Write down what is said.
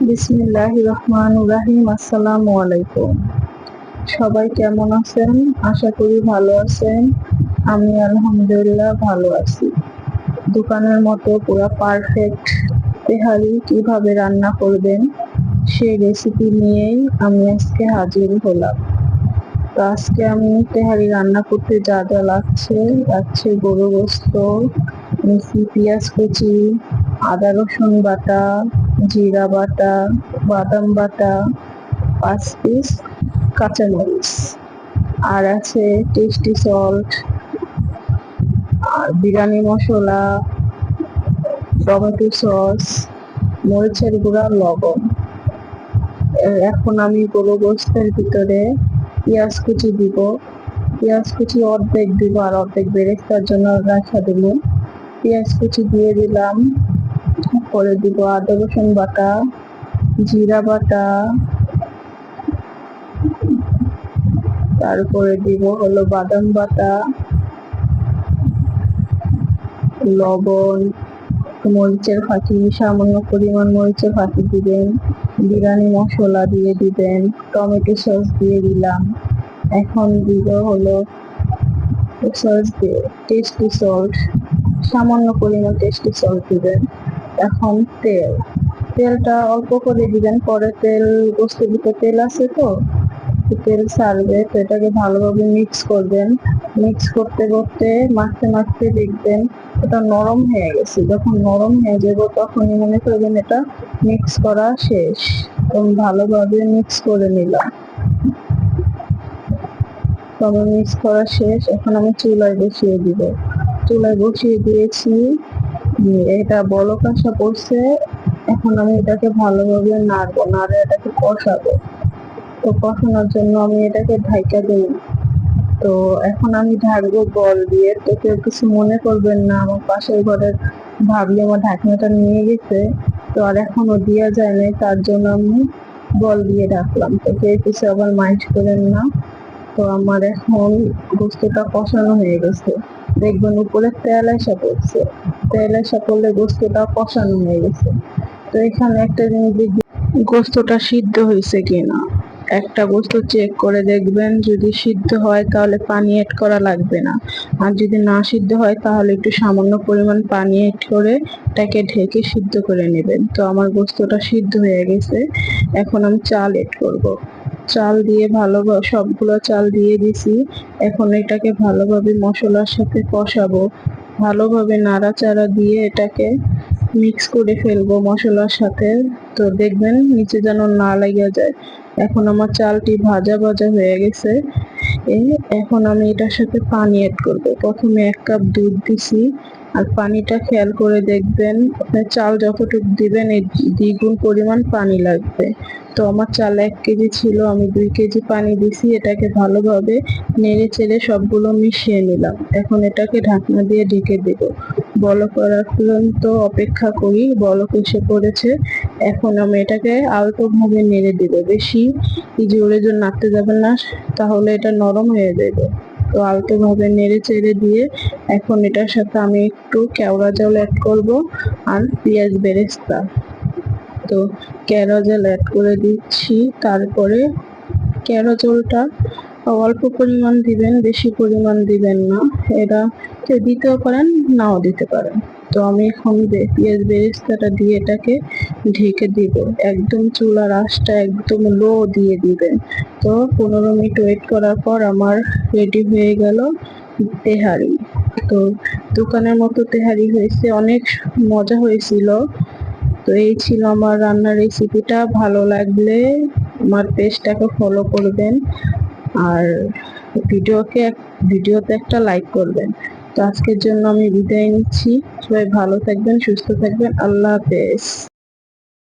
বিসমিল্লাহির রহমানির রহিম। আসসালামু আলাইকুম। সবাই কেমন আছেন? আশা করি ভালো আছেন। আমি আলহামদুলিল্লাহ ভালো আছি। দোকানের মতো পুরো পারফেক্ট তেহারি কিভাবে রান্না করবেন সেই রেসিপি নিয়েই আমি আজকে হাজির হলাম। তো আজকে আমি তেহারি রান্না করতে যা যা লাগছে গরু গোস্ত, পেঁয়াজ কুচি, আদা রসুন বাটা, জিরা বাটা, বাদাম বাটা, 5 পিস কাঁচামরিচ, আর আছে টেস্টি সল্ট, আর বিরিয়ানি মশলা, টমেটো সস, মরিচের গুঁড়া, লবণ। এখন আমি গরু গোস্তের ভিতরে পেঁয়াজ কুচি দিব। পেঁয়াজ কুচি অর্ধেক দিব আর অর্ধেক বেরেস্তার জন্য রাখা দেবো। পেঁয়াজ কুচি দিয়ে দিলাম, পরে দিব আদা রসুন বাটা, জিরা বাটা, তারপরে দিব হলো বাদাম বাটা, লবণ, মরিচের ফাঁকি, সামান্য পরিমাণ মরিচের ফাঁকি দিবেন, বিরিয়ানি মশলা দিয়ে দিবেন, টমেটো সস দিয়ে দিলাম। এখন দিব হলো সস দিয়ে টেস্টি সল্ট, সামান্য পরিমাণ টেস্টি সল্ট দিবেন। এখন তেলটা অল্প করে দিবেন, পরে গোস্তের ভিতরে তেল আছে তো তেল ছাড়বে, তো এটাকে ভালোভাবে মিক্স করবেন। মিক্স করতে করতে মাখতে মাখতে দেখবেন এটা নরম হয়ে গেছে। যখন নরম হয়ে যাবে তখনই মনে করবেন এটা মিক্স করা শেষ। ভালোভাবে মিক্স করে নিলাম। তবে মিক্স করা শেষ। এখন আমি চুলায় বসিয়ে দিব। চুলায় বসিয়ে দিয়েছি, এটা বলক আসা পড়ছে। এখন আমি এটাকে ভালোভাবে নাড়ে এটাকে কষাবো। তো কষানোর জন্য আমি এটাকে ঢাকা দিই। তো এখন আমি ঢাকবো বল দিয়ে। তো কেউ কিছু মনে করবেন না, আমার পাশের ঘরের ভাবলি আমার ঢাকনাটা নিয়ে গেছে, তো আর এখনো দেওয়া যায় নাই, তার জন্য আমি বল দিয়ে ঢাকলাম। তো কেউ কিছু আবার মাইন্ড করেন না। তো আমার এখন গোস্তটা কষানো হয়ে গেছে। দেখবেন উপরে তেল এসে পড়ছে। তেল এসে পড়লে গোস্তটা কষানো হয়ে গেছে। তো এখানে একটা জিনিস দেখবেন, গোস্তটা সিদ্ধ হয়েছে কিনা। একটা গোস্ত চেক করে দেখবেন, যদি সিদ্ধ হয় তাহলে পানি অ্যাড করা লাগবে না, আর যদি না সিদ্ধ হয় তাহলে একটু সামান্য পরিমাণ পানি অ্যাড করে এটাকে ঢেকে সিদ্ধ করে নেবেন। তো আমার গোস্তটা সিদ্ধ হয়ে গেছে। এখন আমি চাল অ্যাড করব। চাল দিয়ে ভালোভাবে সবগুলো চাল দিয়ে দিছি। এখন এটাকে ভালোভাবে মশলার সাথে কষাবো, ভালোভাবে নাড়াচাড়া দিয়ে এটাকে মিক্স করে ফেলবো মশলার সাথে। তো দেখবেন নিচে যেন না লেগে যায়। এখন আমার চালটি ভাজা ভাজা হয়ে গেছে। এখন আমি এটার সাথে পানি অ্যাড করব। প্রথমে 1 কাপ দুধ দিছি, আর পানিটা খেয়াল করে দেখবেন আপনার চাল যতটুকু দিবেন এর দ্বিগুণ পরিমাণ পানি লাগবে। তো আমার চাল 1 কেজি ছিল, আমি 2 কেজি পানি দিছি। এটাকে ভালোভাবে নেড়ে চেড়ে সবগুলো মিশিয়ে নিলাম। এখন এটাকে ঢাকনা দিয়ে ঢেকে দেব। বলক করার পর্যন্ত অপেক্ষা করি। বলক এসে পড়েছে। এখন আমি এটাকে আলতো ভাবে নেড়ে দিব। বেশি জোরে নাড়তে যাবেন না, তাহলে এটা নরম হয়ে যাবে। তো আলতো ভাবে নেড়ে চেড়ে দিয়ে এখন এটার সাথে আমি একটু কেওড়া জল অ্যাড করব আর পেঁয়াজ বেরেস্তা। তো কেওড়া জল অ্যাড করে দিচ্ছি। তারপরে কেওড়া জলটা অল্প পরিমাণ দিবেন, বেশি পরিমাণ দিবেন না। এটা কেউ দিতেও পারেন, নাও দিতে পারেন। তো আমি এখন পেঁয়াজ বেরেস্তাটা দিয়ে এটাকে ঢেকে দিব। একদম চুলার আঁচটা একদম লো দিয়ে দিবেন। তো 15 মিনিট ওয়েট করার পর আমার রেডি হয়ে গেল তেহারি। তো দোকানের মতো তেহারি হয়েছে, অনেক মজা হয়েছিল। তো এই ছিল আমার রান্নার রেসিপিটা। ভালো লাগলে আমার পেজটাকে ফলো করবেন, আর ভিডিওতে একটা লাইক করবেন। তো আজকের জন্য আমি বিদায় নিচ্ছি। সবাই ভালো থাকবেন, সুস্থ থাকবেন। আল্লাহ হাফেজ।